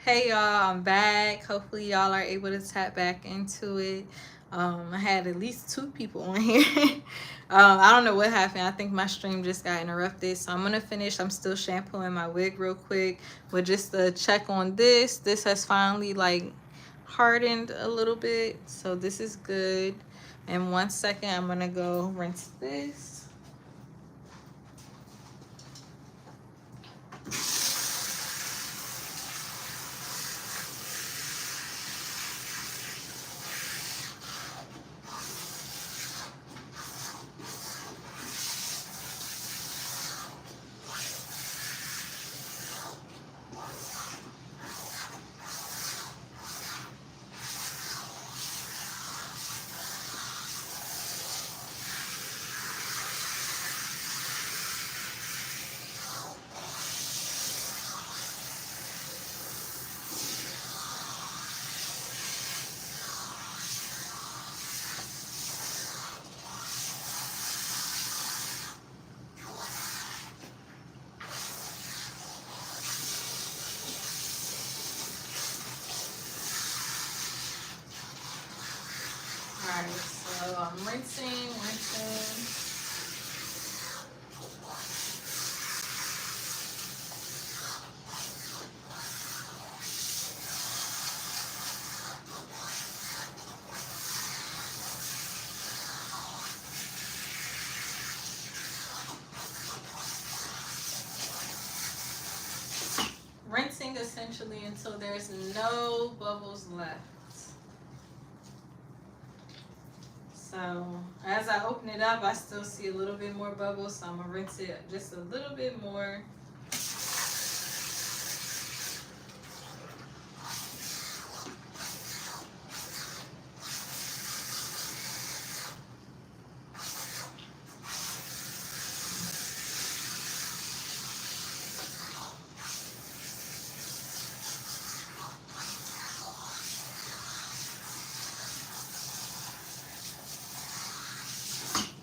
Hey y'all, I'm back. Hopefully y'all are able to tap back into it. I had at least two people on here. I don't know what happened. I think my stream just got interrupted. So I'm gonna finish. I'm still shampooing my wig real quick. But just to check on this, this has finally like hardened a little bit. So this is good. In 1 second, I'm gonna go rinse this. Alright, so I'm rinsing. Rinsing essentially until there's no bubbles left. So as I open it up, I still see a little bit more bubbles, so I'm gonna rinse it just a little bit more.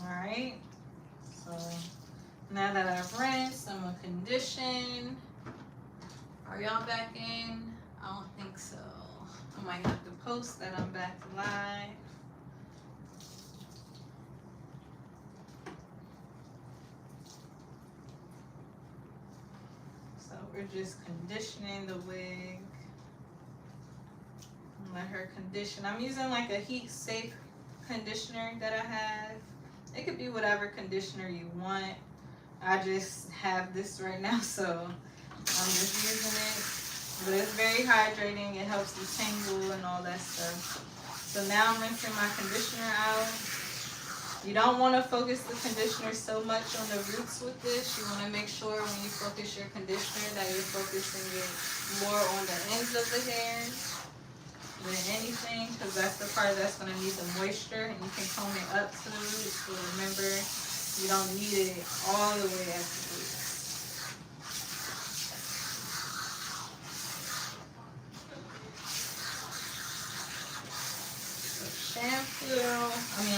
Alright, so now that I've rinsed, I'm gonna condition. Are y'all back in? I don't think so. I might have to post that I'm back live. So we're just conditioning the wig. Let her condition. I'm using like a heat safe conditioner that I have. It could be whatever conditioner you want. I just have this right now, so I'm just using it. But it's very hydrating. It helps detangle and all that stuff. So now I'm rinsing my conditioner out. You don't want to focus the conditioner so much on the roots with this. You want to make sure when you focus your conditioner that you're focusing it more on the ends of the hair than anything, because that's the part that's going to need the moisture, and you can comb it up to the roots, but remember, you don't need it all the way at the roots.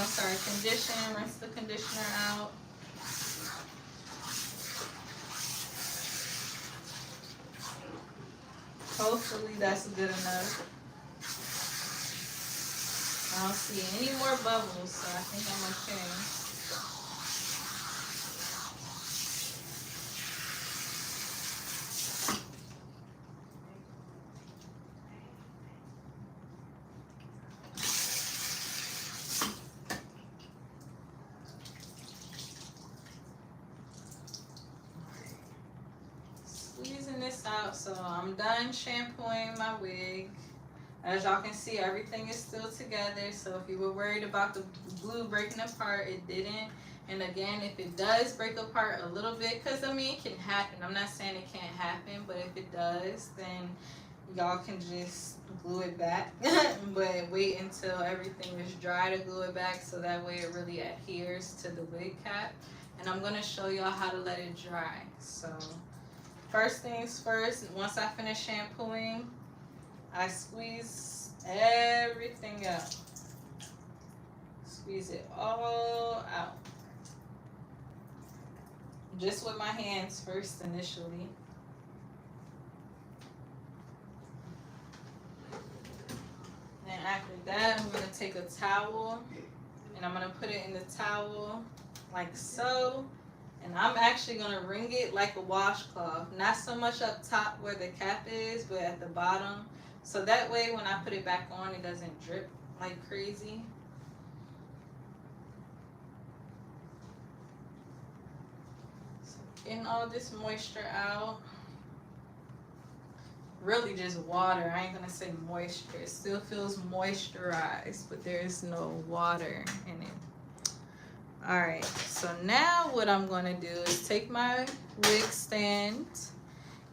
So condition, rinse the conditioner out. Hopefully that's good enough. I don't see any more bubbles, so I think I'm okay. Squeezing this out, so I'm done shampooing my wig. As y'all can see, everything is still together. So if you were worried about the glue breaking apart, it didn't. And again, if it does break apart a little bit, because I mean, it can happen. I'm not saying it can't happen, but if it does, then y'all can just glue it back. But wait until everything is dry to glue it back, so that way it really adheres to the wig cap. And I'm going to show y'all how to let it dry. So first things first, once I finish shampooing, I squeeze everything out. Squeeze it all out. Just with my hands first initially. after that, I'm gonna take a towel and I'm gonna put it in the towel like so. And I'm actually gonna wring it like a washcloth. Not so much up top where the cap is, but at the bottom. So that way when I put it back on, it doesn't drip like crazy. So getting all this moisture out. Really just water. I ain't gonna say moisture. It still feels moisturized, but there is no water in it. Alright, so now what I'm gonna do is take my wig stand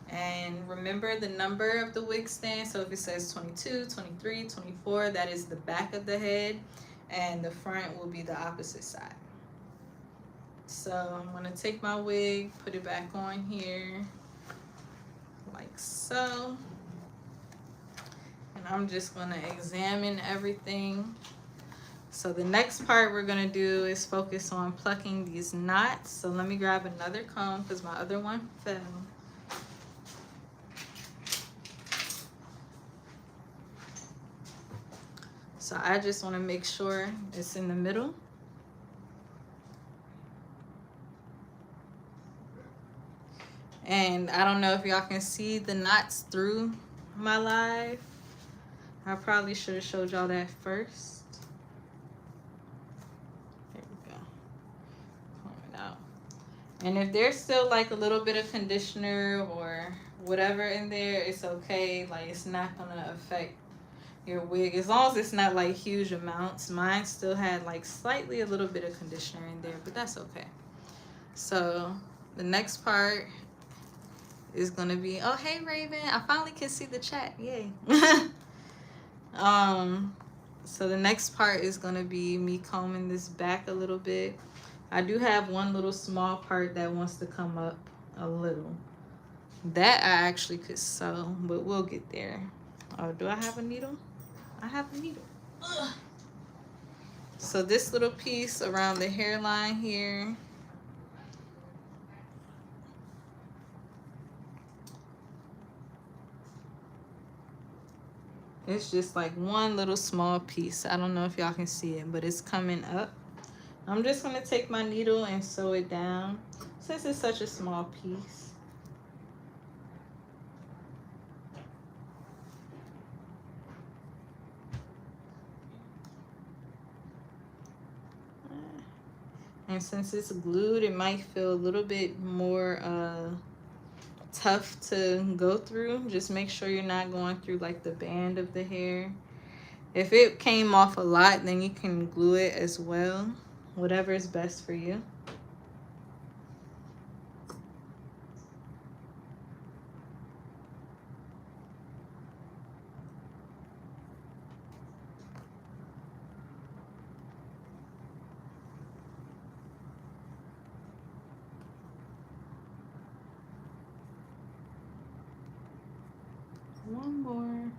and remember the number of the wig stand. So if it says 22, 23, 24, that is the back of the head, and the front will be the opposite side. So I'm gonna take my wig, put it back on here like so, and I'm just gonna examine everything. So the next part we're gonna do is focus on plucking these knots. So let me grab another comb because my other one fell. So I just want to make sure it's in the middle. And I don't know if y'all can see the knots through my live. I probably should have showed y'all that first. There we go. Comb it out. And if there's still like a little bit of conditioner or whatever in there, it's okay. Like it's not gonna affect your wig as long as it's not like huge amounts. Mine still had like slightly a little bit of conditioner in there, but that's okay. So the next part is gonna be, oh hey Raven, I finally can see the chat, yay. So the next part is gonna be me combing this back a little bit. I do have one little small part that wants to come up a little. That I actually could sew, but we'll get there. Oh, do I have a needle? I have a needle. Ugh. So this little piece around the hairline here, it's just like one little small piece. I don't know if y'all can see it, but it's coming up. I'm just gonna take my needle and sew it down since it's such a small piece. And since it's glued, it might feel a little bit more tough to go through. Just make sure you're not going through like the band of the hair. If it came off a lot, then you can glue it as well. Whatever is best for you. One more.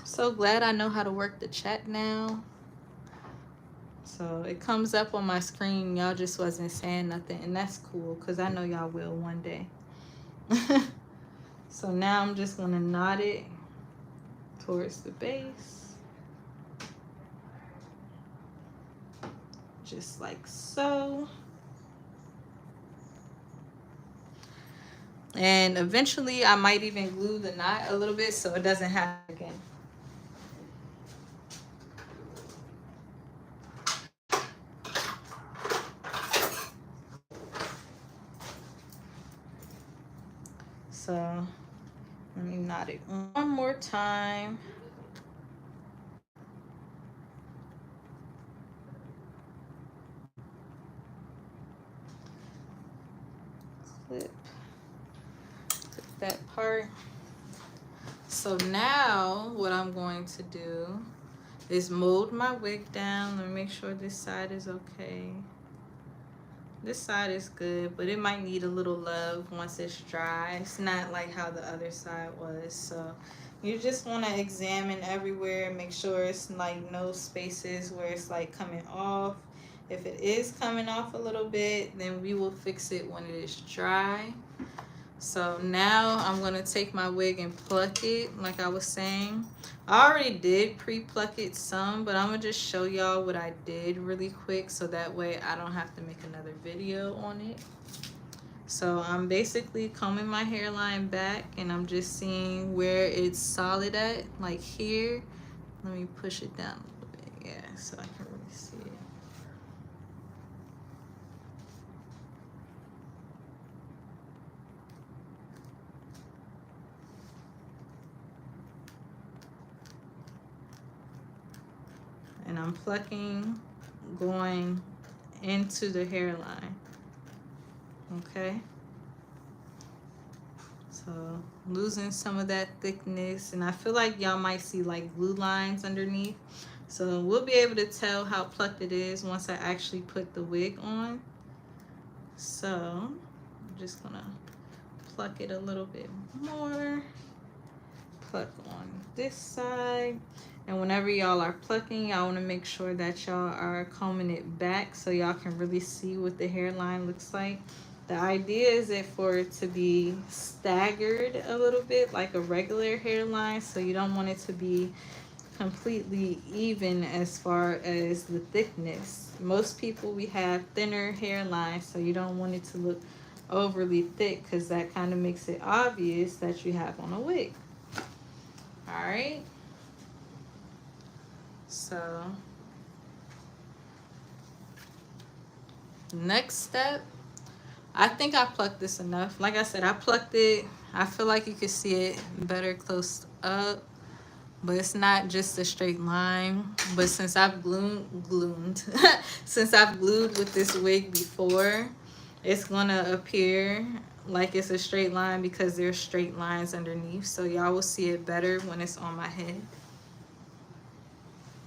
So glad I know how to work the chat now. So it comes up on my screen. Y'all just wasn't saying nothing, and that's cool because I know y'all will one day. So now I'm just gonna knot it towards the base. Just like so. And eventually I might even glue the knot a little bit so it doesn't happen again. So let me knot it one more time. Clip that part. So now what I'm going to do is mold my wig down. Let me make sure this side is okay. This side is good, but it might need a little love once it's dry. It's not like how the other side was. So you just want to examine everywhere, make sure it's like no spaces where it's like coming off. If it is coming off a little bit, then we will fix it when it is dry. So now I'm going to take my wig and pluck it like I was saying. I already did pre-pluck it some, but I'm going to just show y'all what I did really quick so that way I don't have to make another video on it. So I'm basically combing my hairline back and I'm just seeing where it's solid at, like here. Let me push it down a little bit, yeah, so I can really see it. And I'm plucking, going into the hairline, okay? So losing some of that thickness, and I feel like y'all might see like blue lines underneath. So we'll be able to tell how plucked it is once I actually put the wig on. So I'm just gonna pluck it a little bit more. Pluck on this side. And whenever y'all are plucking, y'all want to make sure that y'all are combing it back so y'all can really see what the hairline looks like. The idea is for it to be staggered a little bit like a regular hairline, so you don't want it to be completely even as far as the thickness. Most people, we have thinner hairlines, so you don't want it to look overly thick because that kind of makes it obvious that you have on a wig. All right, so next step, I think I plucked this enough. Like I said, I plucked it. I feel like you can see it better close up, but it's not just a straight line. But since I've glued since I've glued with this wig before, it's gonna appear like it's a straight line because there's straight lines underneath. So y'all will see it better when it's on my head.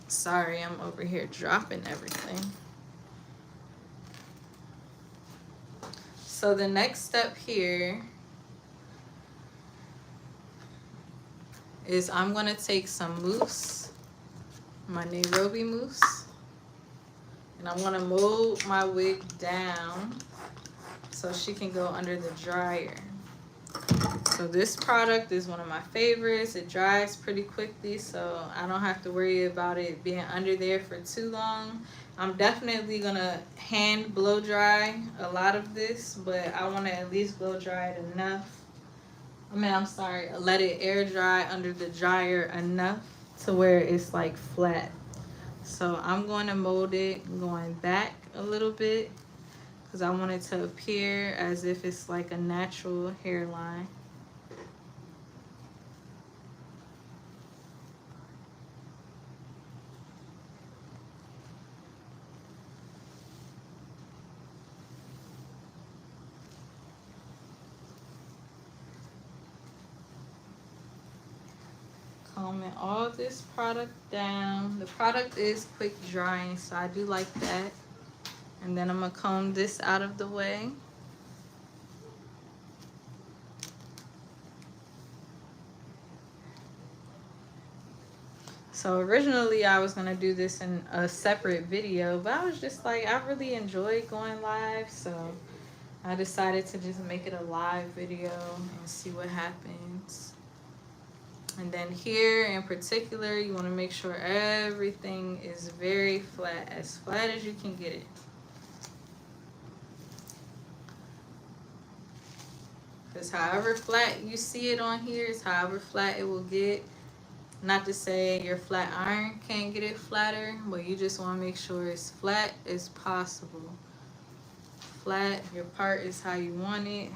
Sorry, I'm over here dropping everything. So the next step here is I'm gonna take some mousse, my Nairobi mousse, and I'm gonna mold my wig down so she can go under the dryer. So this product is one of my favorites. It dries pretty quickly, so I don't have to worry about it being under there for too long. I'm definitely gonna hand blow dry a lot of this, but I wanna at least blow dry it enough. Let it air dry under the dryer enough to where it's like flat. So I'm going to mold it going back a little bit because I want it to appear as if it's like a natural hairline. Combing all this product down. The product is quick drying, so I do like that. And then I'm gonna comb this out of the way. So originally I was gonna do this in a separate video, but I was just like, I really enjoyed going live, so I decided to just make it a live video and see what happens. And then here in particular, you want to make sure everything is very flat, as flat as you can get it. Because however flat you see it on here is however flat it will get. Not to say your flat iron can't get it flatter, but you just want to make sure it's flat as possible. Flat, your part is how you want it.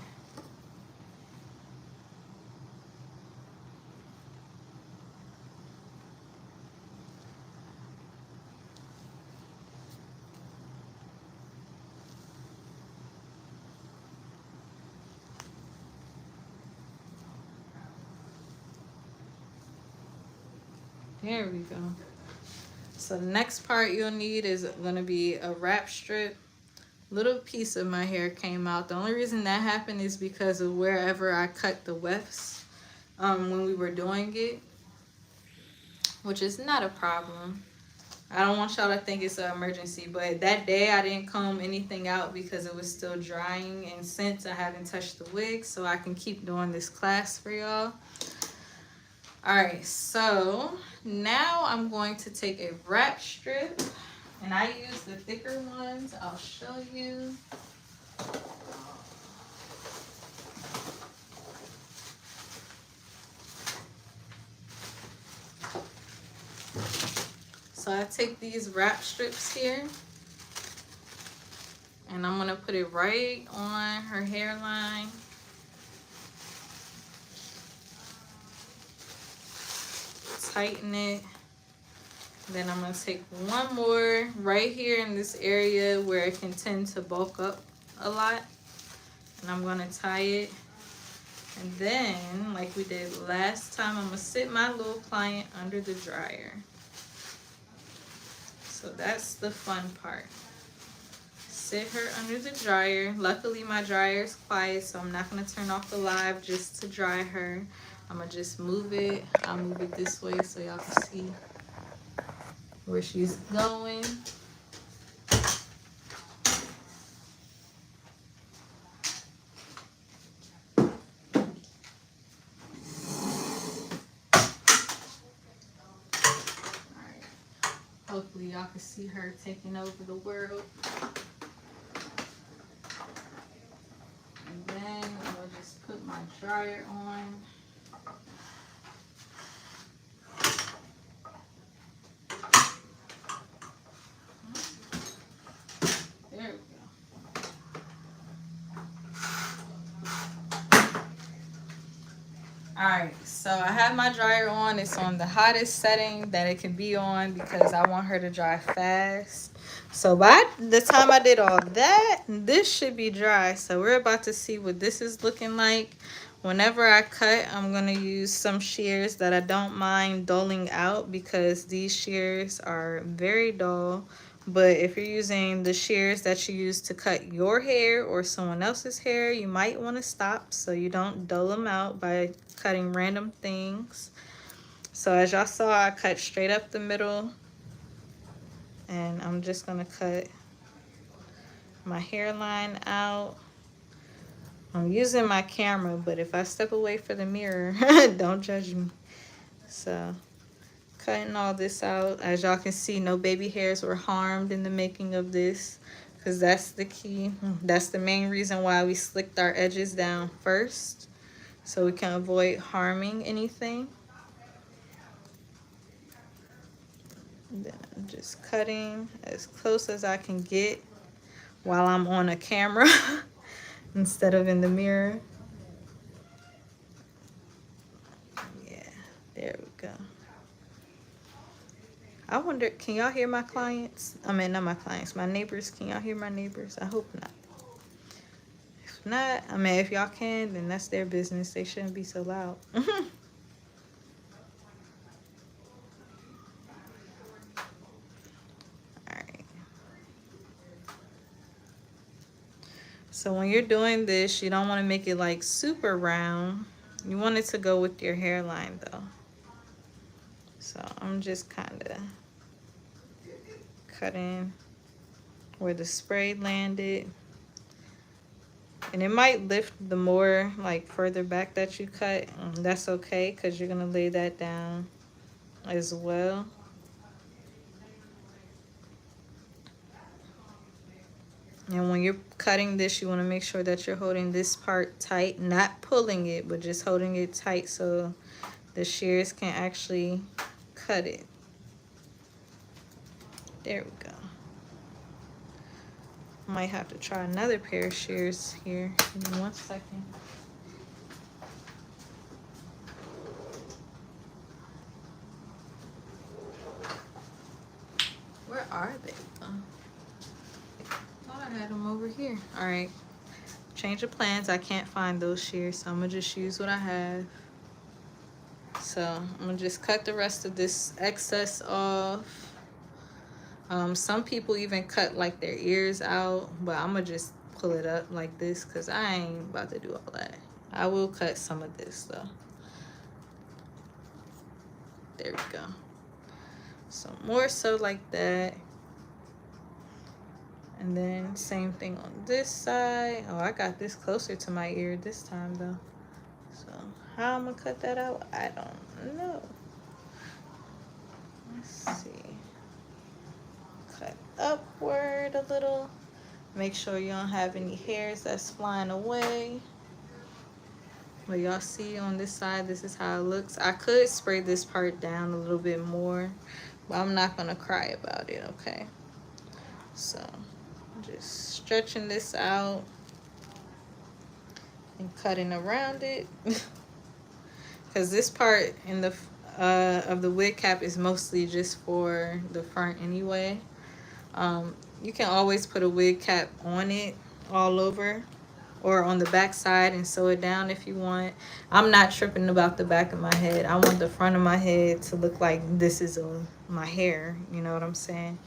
There we go. So the next part you'll need is going to be a wrap strip. Little piece of my hair came out. The only reason that happened is because of wherever I cut the wefts when we were doing it, which is not a problem. I don't want y'all to think it's an emergency, but that day I didn't comb anything out because it was still drying, and since I haven't touched the wig, so I can keep doing this class for y'all. Alright, so now I'm going to take a wrap strip, and I use the thicker ones. I'll show you. So I take these wrap strips here, and I'm gonna put it right on her hairline. Tighten it. Then I'm gonna take one more right here in this area where it can tend to bulk up a lot, and I'm gonna tie it. And then, like we did last time, I'm gonna sit my little client under the dryer. So that's the fun part. Sit her under the dryer. Luckily my dryer is quiet, so I'm not gonna turn off the live just to dry her. I'm gonna just move it. I'll move it this way so y'all can see where she's going. Hopefully y'all can see her taking over the world. And then I'll just put my dryer on. There we go. Alright, so I have my dryer on. It's on the hottest setting that it can be on because I want her to dry fast. So by the time I did all that, this should be dry. So we're about to see what this is looking like. Whenever I cut, I'm going to use some shears that I don't mind dulling out because these shears are very dull. But if you're using the shears that you use to cut your hair or someone else's hair, you might want to stop so you don't dull them out by cutting random things. So as y'all saw, I cut straight up the middle, and I'm just going to cut my hairline out. I'm using my camera, but if I step away from the mirror, don't judge me. So cutting all this out. As y'all can see, no baby hairs were harmed in the making of this, because that's the key. That's the main reason why we slicked our edges down first, so we can avoid harming anything. Then I'm just cutting as close as I can get while I'm on a camera instead of in the mirror. Yeah, there we go. I wonder, can y'all hear my clients? I mean, not my clients, my neighbors. Can y'all hear my neighbors? I hope not. If not, I mean, if y'all can, then that's their business. They shouldn't be so loud. Alright. So when you're doing this, you don't want to make it like super round. You want it to go with your hairline though. So I'm just kind of cutting where the spray landed, and it might lift the more like further back that you cut. That's okay, because you're gonna lay that down as well. And when you're cutting this, you want to make sure that you're holding this part tight, not pulling it, but just holding it tight so the shears can actually cut it. There we go. Might have to try another pair of shears here. Give me 1 second. Where are they? Thought I had them over here. All right. Change of plans. I can't find those shears, so I'm gonna just use what I have. So I'm gonna just cut the rest of this excess off. Some people even cut like their ears out, but I'm gonna just pull it up like this because I ain't about to do all that. I will cut some of this though. There we go. So more so like that. And then same thing on this side. Oh, I got this closer to my ear this time though. So how I'm gonna cut that out, I don't know. Let's see. Cut upward a little. Make sure you don't have any hairs that's flying away. But y'all see on this side, this is how it looks. I could spray this part down a little bit more, but I'm not gonna cry about it, okay? So I'm just stretching this out and cutting around it. Because this part in the of the wig cap is mostly just for the front anyway. You can always put a wig cap on it all over or on the back side and sew it down if you want. I'm not tripping about the back of my head. I want the front of my head to look like this is my hair, you know what I'm saying?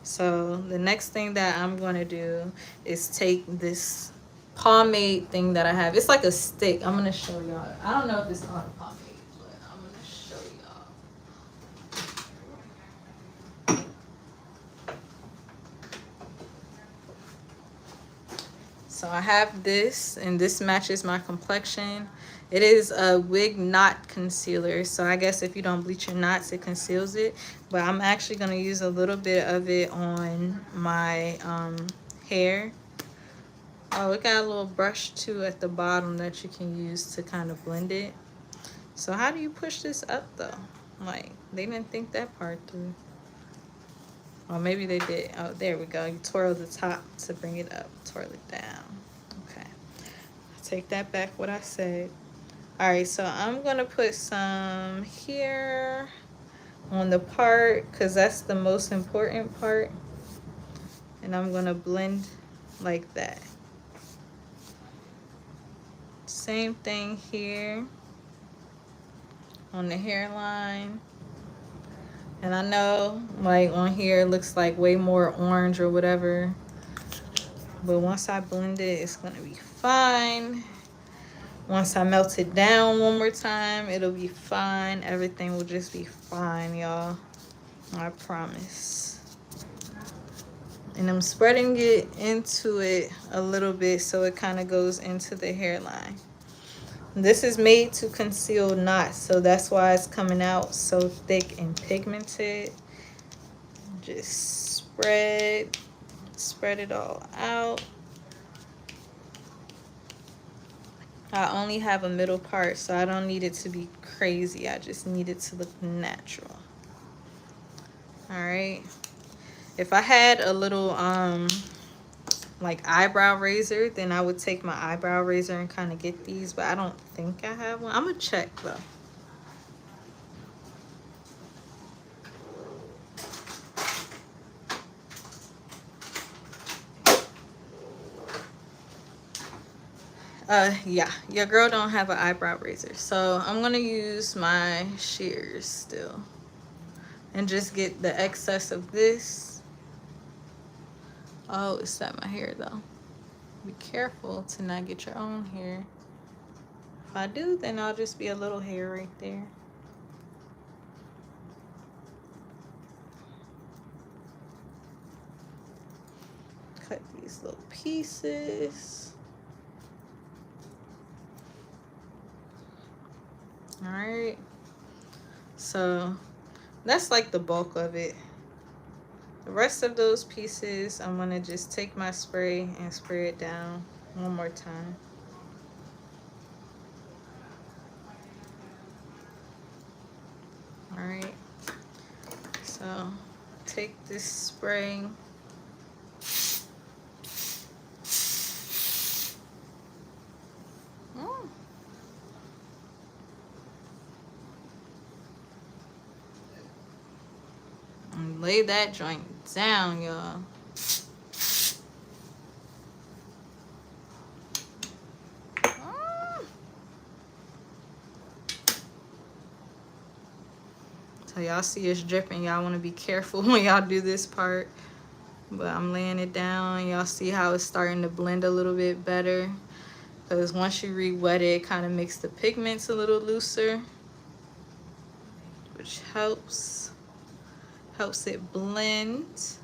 So the next thing that I'm going to do is take this pomade thing that I have. It's like a stick. I'm going to show y'all. I don't know if it's called a pomade, but I'm going to show y'all. So I have this, and this matches my complexion. It is a wig knot concealer, so I guess if you don't bleach your knots, it conceals it. But I'm actually going to use a little bit of it on my hair. Oh, it got a little brush too at the bottom that you can use to kind of blend it. So how do you push this up though? Like, they didn't think that part through. Or maybe they did. Oh, there we go. You twirl the top to bring it up. Twirl it down. Okay. Take that back what I said. Alright, so I'm going to put some here on the part because that's the most important part. And I'm going to blend like that. Same thing here on the hairline. And I know like on here it looks like way more orange or whatever, but once I blend it, it's gonna be fine. Once I melt it down one more time, it'll be fine. Everything will just be fine, y'all. I promise. And I'm spreading it into it a little bit so it kind of goes into the hairline. This is made to conceal knots, so that's why it's coming out so thick and pigmented. Just spread it all out. I only have a middle part, so I don't need it to be crazy. I just need it to look natural. All right. If I had a little like eyebrow razor, then I would take my eyebrow razor and kind of get these, but I don't think I have one. I'm gonna check though. Yeah, your girl don't have an eyebrow razor, so I'm gonna use my shears still and just get the excess of this. Oh, it's at my hair though. Be careful to not get your own hair. If I do, then I'll just be a little hair right there. Cut these little pieces. All right. So that's like the bulk of it. The rest of those pieces, I'm gonna just take my spray and spray it down one more time. All right, so take this spray. And lay that joint down, y'all. So y'all see it's dripping. Y'all want to be careful when y'all do this part. But I'm laying it down. Y'all see how it's starting to blend a little bit better. Because once you re-wet it, it kind of makes the pigments a little looser, which helps. Helps it blend.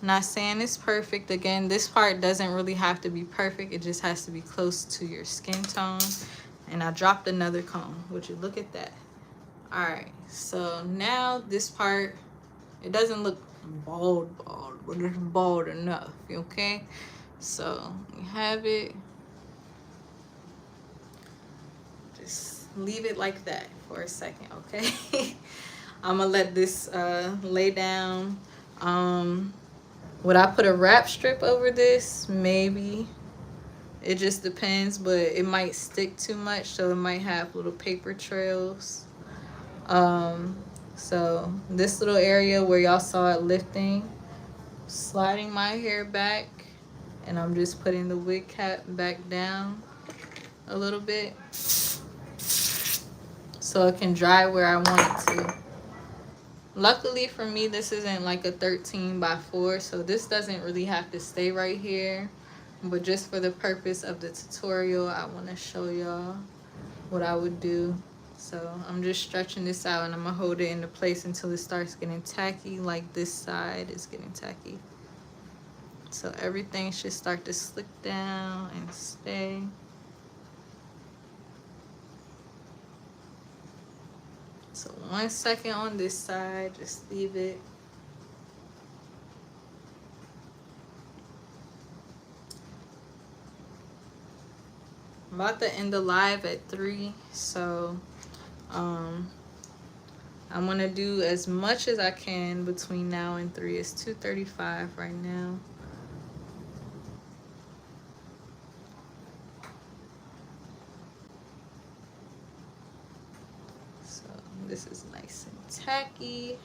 Not saying it's perfect. Again, this part doesn't really have to be perfect. It just has to be close to your skin tone. And I dropped another comb. Would you look at that? All right, so now this part, it doesn't look bald, but it's bald enough, okay? So you have it. Just leave it like that for a second, okay? I'm gonna let this lay down. Would I put a wrap strip over this? Maybe. It just depends, but it might stick too much, so it might have little paper trails. So this little area where y'all saw it lifting, sliding my hair back, and I'm just putting the wig cap back down a little bit so it can dry where I want it to. Luckily for me, this isn't like a 13x4, so this doesn't really have to stay right here. But just for the purpose of the tutorial, I want to show y'all what I would do. So I'm just stretching this out, and I'm going to hold it into place until it starts getting tacky, like this side is getting tacky. So everything should start to slick down and stay. So 1 second on this side, just leave it. I'm about to end the live at 3, so I'm gonna do as much as I can between now and 3. It's 2:35 right now. So this is nice and tacky.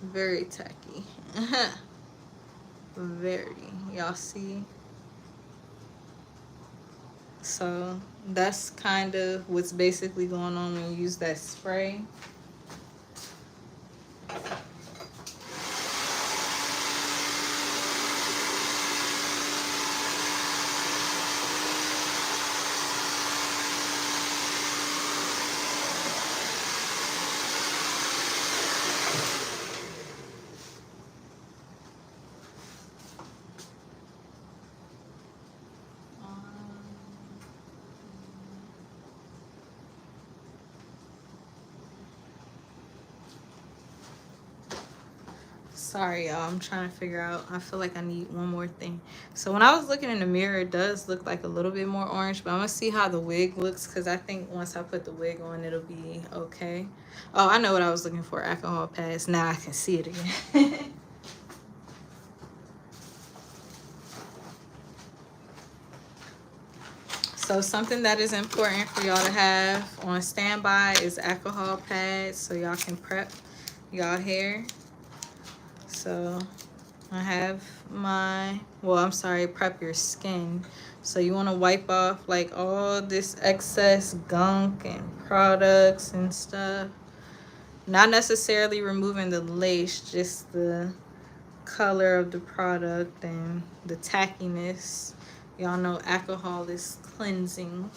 Very tacky. Very. Y'all see? So that's kind of what's basically going on when you use that spray. Sorry, y'all. I'm trying to figure out. I feel like I need one more thing. So when I was looking in the mirror, it does look like a little bit more orange, but I'm going to see how the wig looks because I think once I put the wig on, it'll be okay. Oh, I know what I was looking for. Alcohol pads. Now I can see it again. So something that is important for y'all to have on standby is alcohol pads so y'all can prep y'all hair. So I have my, well, I'm sorry, prep your skin. So you want to wipe off like all this excess gunk and products and stuff. Not necessarily removing the lace, just the color of the product and the tackiness. Y'all know alcohol is cleansing.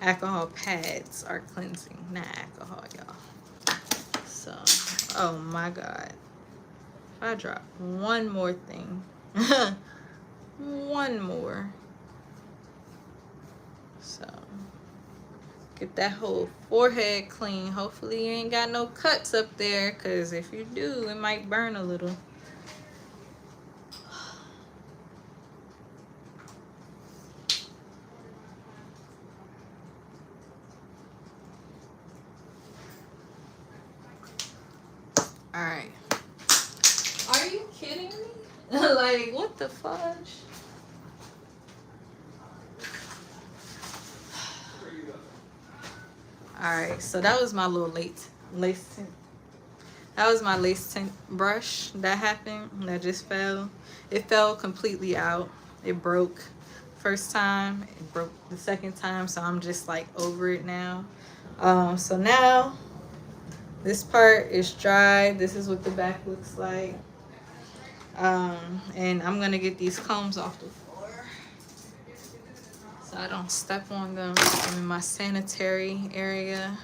Alcohol pads are cleansing, not alcohol, y'all. So, oh my God. If I drop one more thing, one more. So, get that whole forehead clean. Hopefully you ain't got no cuts up there, because if you do, it might burn a little. All right. Are you kidding me? Like, what the fudge? All right, so that was my little lace tint. That was my lace tint brush that happened. That just fell. It fell completely out. It broke first time. It broke the second time. So I'm just like over it now. So now this part is dry. This is what the back looks like. And I'm gonna get these combs off the floor so I don't step on them. I'm in my sanitary area.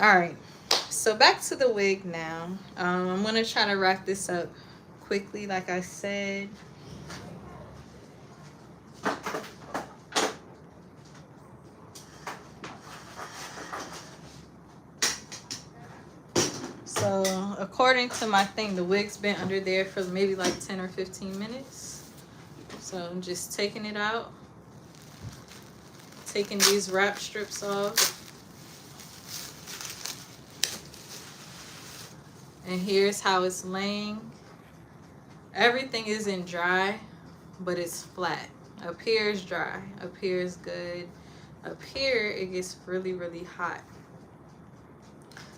All right, so back to the wig now. I'm gonna try to wrap this up quickly, like I said. So according to my thing, the wig's been under there for maybe like 10 or 15 minutes. So I'm just taking it out, taking these wrap strips off. And here's how it's laying. Everything isn't dry, but it's flat. Up here is dry, up here is good. Up here, it gets really, really hot.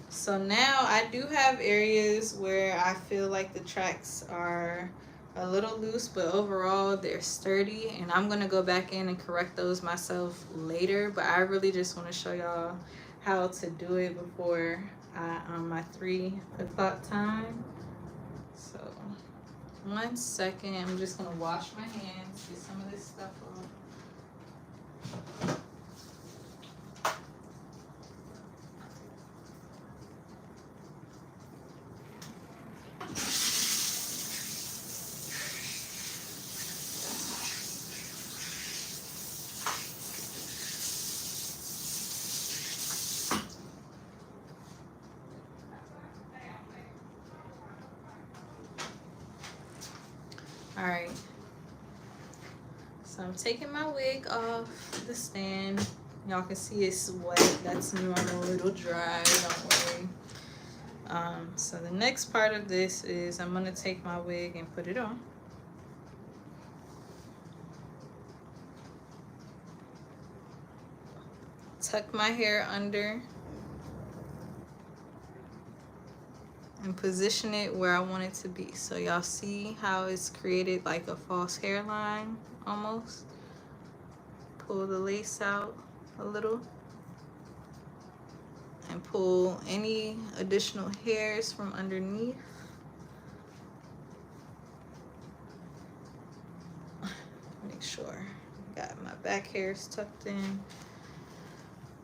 So now I do have areas where I feel like the tracks are a little loose, but overall they're sturdy, and I'm gonna go back in and correct those myself later. But I really just want to show y'all how to do it before my 3 o'clock time. So 1 second, I'm just gonna wash my hands, get some of this stuff off. All right, so I'm taking my wig off the stand. Y'all can see it's wet. That's normal. It'll dry, don't worry. So the next part of this is I'm gonna take my wig and put it on. Tuck my hair under and position it where I want it to be. So y'all see how it's created like a false hairline almost. Pull the lace out a little and pull any additional hairs from underneath. Make sure I got my back hairs tucked in.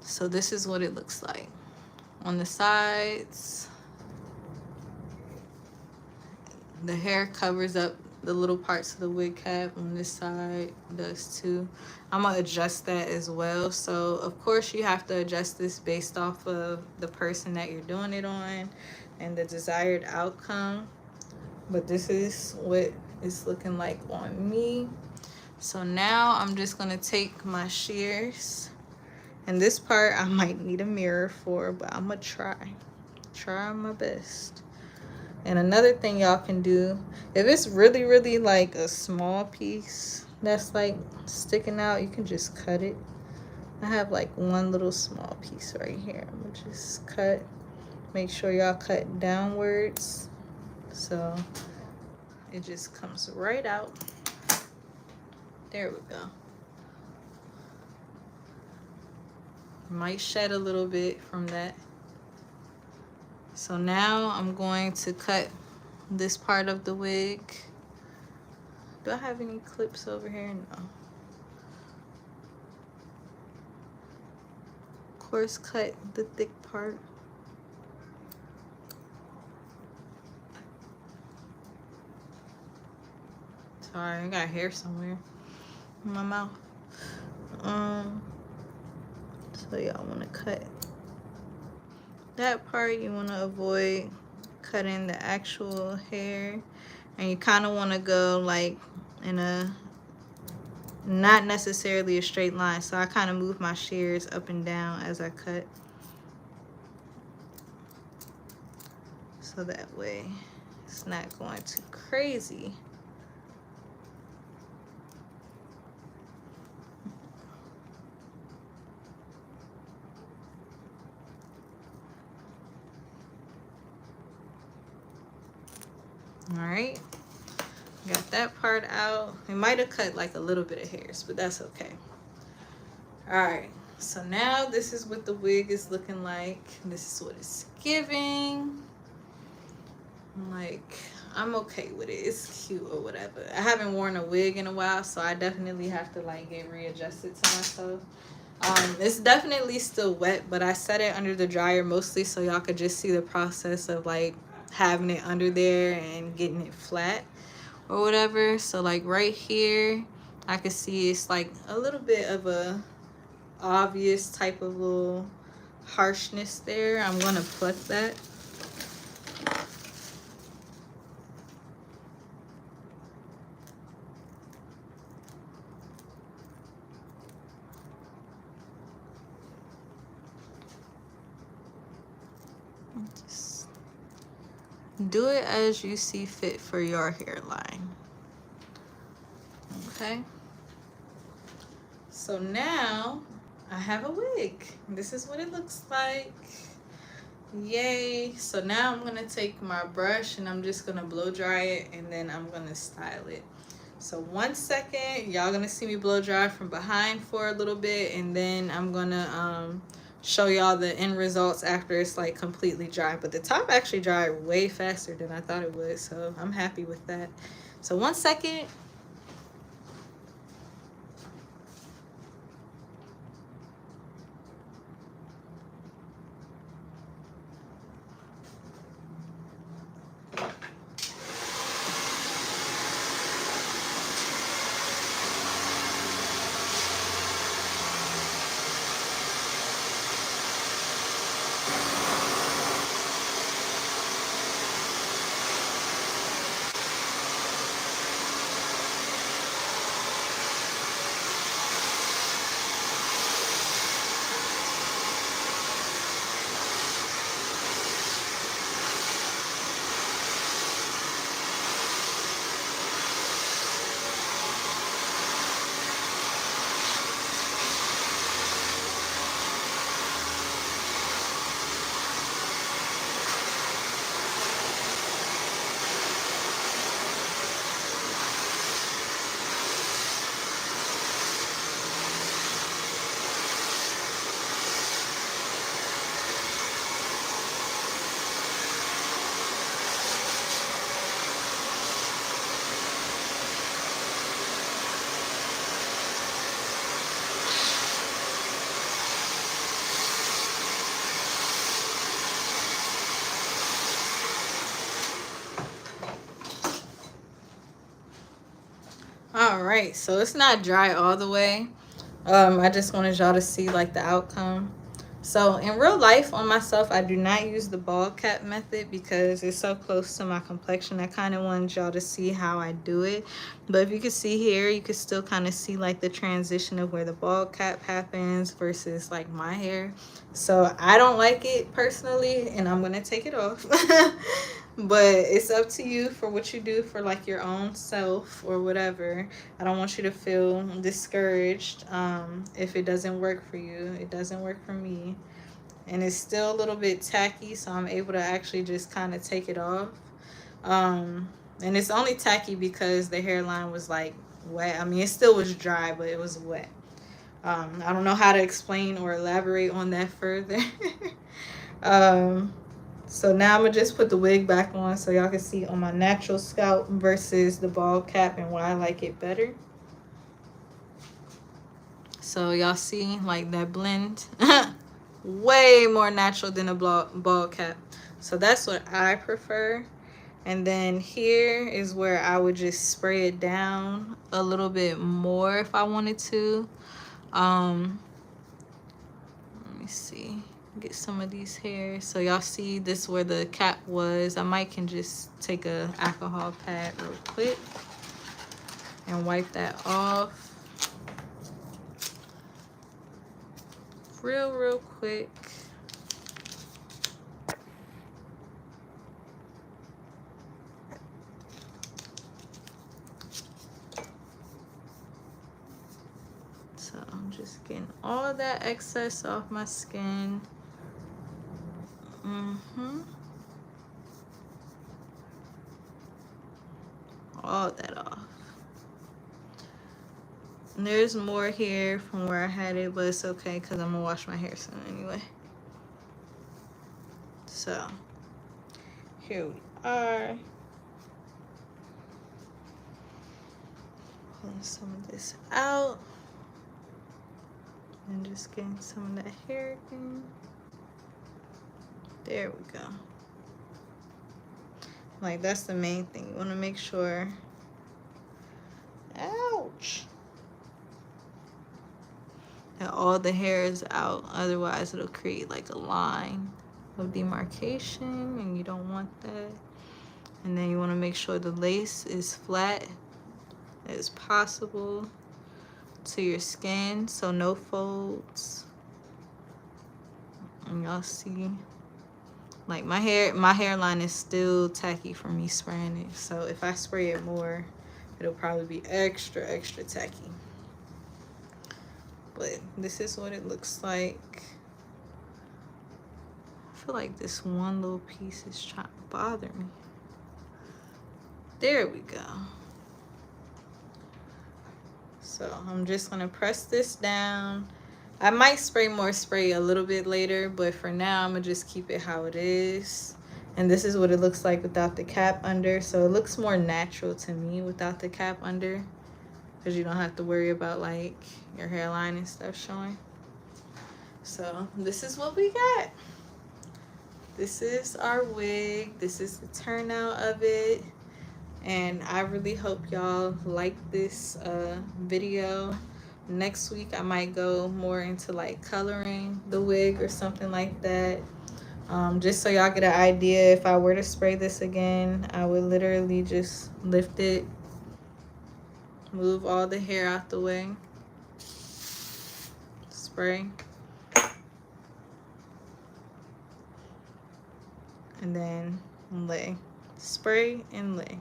So this is what it looks like on the sides. The hair covers up the little parts of the wig cap on this side, does too. I'm gonna adjust that as well. So of course you have to adjust this based off of the person that you're doing it on and the desired outcome. But this is what it's looking like on me. So now I'm just gonna take my shears, and this part I might need a mirror for, but I'm gonna try my best. And another thing y'all can do, if it's really, really like a small piece that's like sticking out, you can just cut it. I have like one little small piece right here. I'm gonna just cut. Make sure y'all cut downwards so it just comes right out. There we go. Might shed a little bit from that. So now I'm going to cut this part of the wig. Do I have any clips over here? No. Of course, cut the thick part. Sorry, I got hair somewhere in my mouth. So y'all want to cut that part. You want to avoid cutting the actual hair, and you kind of want to go like in a not necessarily a straight line. So I kind of move my shears up and down as I cut, so that way it's not going too crazy. All right, got that part out. It might have cut like a little bit of hairs, but that's okay. All right, so now this is what the wig is looking like. This is what it's giving. Like, I'm okay with it. It's cute or whatever. I haven't worn a wig in a while, so I definitely have to like get readjusted to myself. It's definitely still wet, but I set it under the dryer mostly so y'all could just see the process of like having it under there and getting it flat or whatever. So like right here, I can see it's like a little bit of a obvious type of little harshness there. I'm gonna pluck that. Just do it as you see fit for your hairline. Okay. So now I have a wig. This is what it looks like. Yay. So now I'm gonna take my brush and I'm just gonna blow dry it and then I'm gonna style it. So 1 second, y'all gonna see me blow dry from behind for a little bit, and then I'm gonna show y'all the end results after it's like completely dry. But the top actually dried way faster than I thought it would, so I'm happy with that. So 1 second. All right, so it's not dry all the way. I just wanted y'all to see like the outcome. So in real life on myself, I do not use the bald cap method because it's so close to my complexion. I kind of wanted y'all to see how I do it. But if you can see here, you can still kind of see like the transition of where the bald cap happens versus like my hair. So I don't like it personally, and I'm going to take it off. But it's up to you for what you do for like your own self or whatever. I don't want you to feel discouraged if it doesn't work for you. It doesn't work for me. And it's still a little bit tacky, so I'm able to actually just kind of take it off. And it's only tacky because the hairline was like wet. I mean, it still was dry, but it was wet. I don't know how to explain or elaborate on that further. So now I'm gonna just put the wig back on so y'all can see on my natural scalp versus the bald cap and why I like it better. So y'all see like that blend. Way more natural than a bald cap. So that's what I prefer. And then here is where I would just spray it down a little bit more if I wanted to. Let me see. Get some of these hairs. So y'all see this where the cap was. I might can just take a alcohol pad real quick and wipe that off. Real quick. So I'm just getting all of that excess off my skin. All that off. And there's more here from where I had it, but it's okay because I'm gonna wash my hair soon anyway. So here we are. Pulling some of this out. And just getting some of that hair again. There we go. Like, that's the main thing. You want to make sure. Ouch. That all the hair is out. Otherwise, it'll create like a line of demarcation, and you don't want that. And then you want to make sure the lace is flat as possible to your skin, so no folds. And y'all see, like, my hairline is still tacky from me spraying it, so if I spray it more, it'll probably be extra tacky. But this is what it looks like. I feel like this one little piece is trying to bother me. There we go. So I'm just gonna press this down. I might spray more spray a little bit later, but for now I'm gonna just keep it how it is. And this is what it looks like without the cap under. So it looks more natural to me without the cap under, because you don't have to worry about like your hairline and stuff showing. So this is what we got. This is our wig. This is the turnout of it. And I really hope y'all like this video. Next week I might go more into like coloring the wig or something like that. Just so y'all get an idea, if I were to spray this again, I would literally just lift it, move all the hair out the way, spray, and then lay. Spray and lay.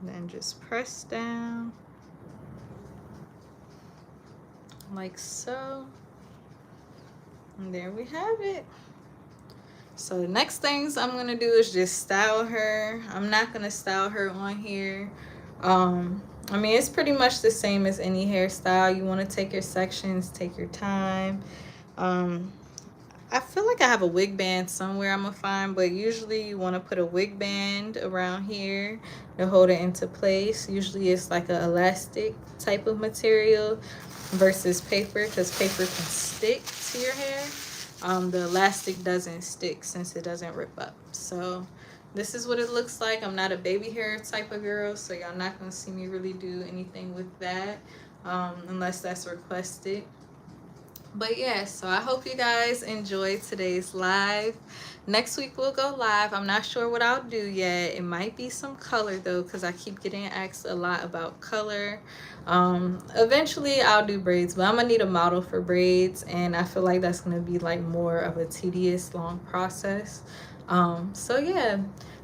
Then just press down like so, and there we have it. So the next things I'm gonna do is just style her. I'm not gonna style her on here. I mean, it's pretty much the same as any hairstyle. You want to take your sections, take your time. I feel like I have a wig band somewhere I'm gonna find, but usually you want to put a wig band around here to hold it into place. Usually it's like an elastic type of material versus paper, because paper can stick to your hair. The elastic doesn't stick since it doesn't rip up. So this is what it looks like. I'm not a baby hair type of girl, so y'all not gonna see me really do anything with that unless that's requested. But yeah, so I hope you guys enjoyed today's live. Next week we'll go live. I'm not sure what I'll do yet. It might be some color though, because I keep getting asked a lot about color. Eventually I'll do braids, but I'm gonna need a model for braids, and I feel like that's gonna be like more of a tedious, long process. So yeah,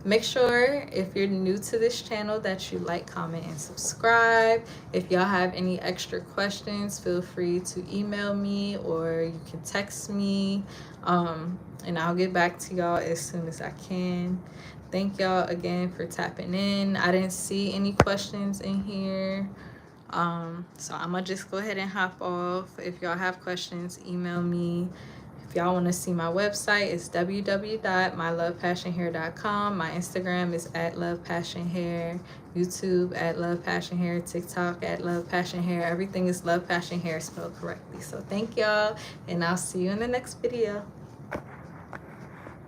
make sure if you're new to this channel that you like, comment, and subscribe. If y'all have any extra questions, feel free to email me or you can text me, and I'll get back to y'all as soon as I can. Thank y'all again for tapping in. I didn't see any questions in here, so I'm gonna just go ahead and hop off. If y'all have questions, email me. If y'all want to see my website, it's www.mylovepassionhair.com. My Instagram is @lovepassionhair, YouTube @lovepassionhair, TikTok @lovepassionhair. Everything is Love Passion Hair spelled correctly. So thank y'all, and I'll see you in the next video.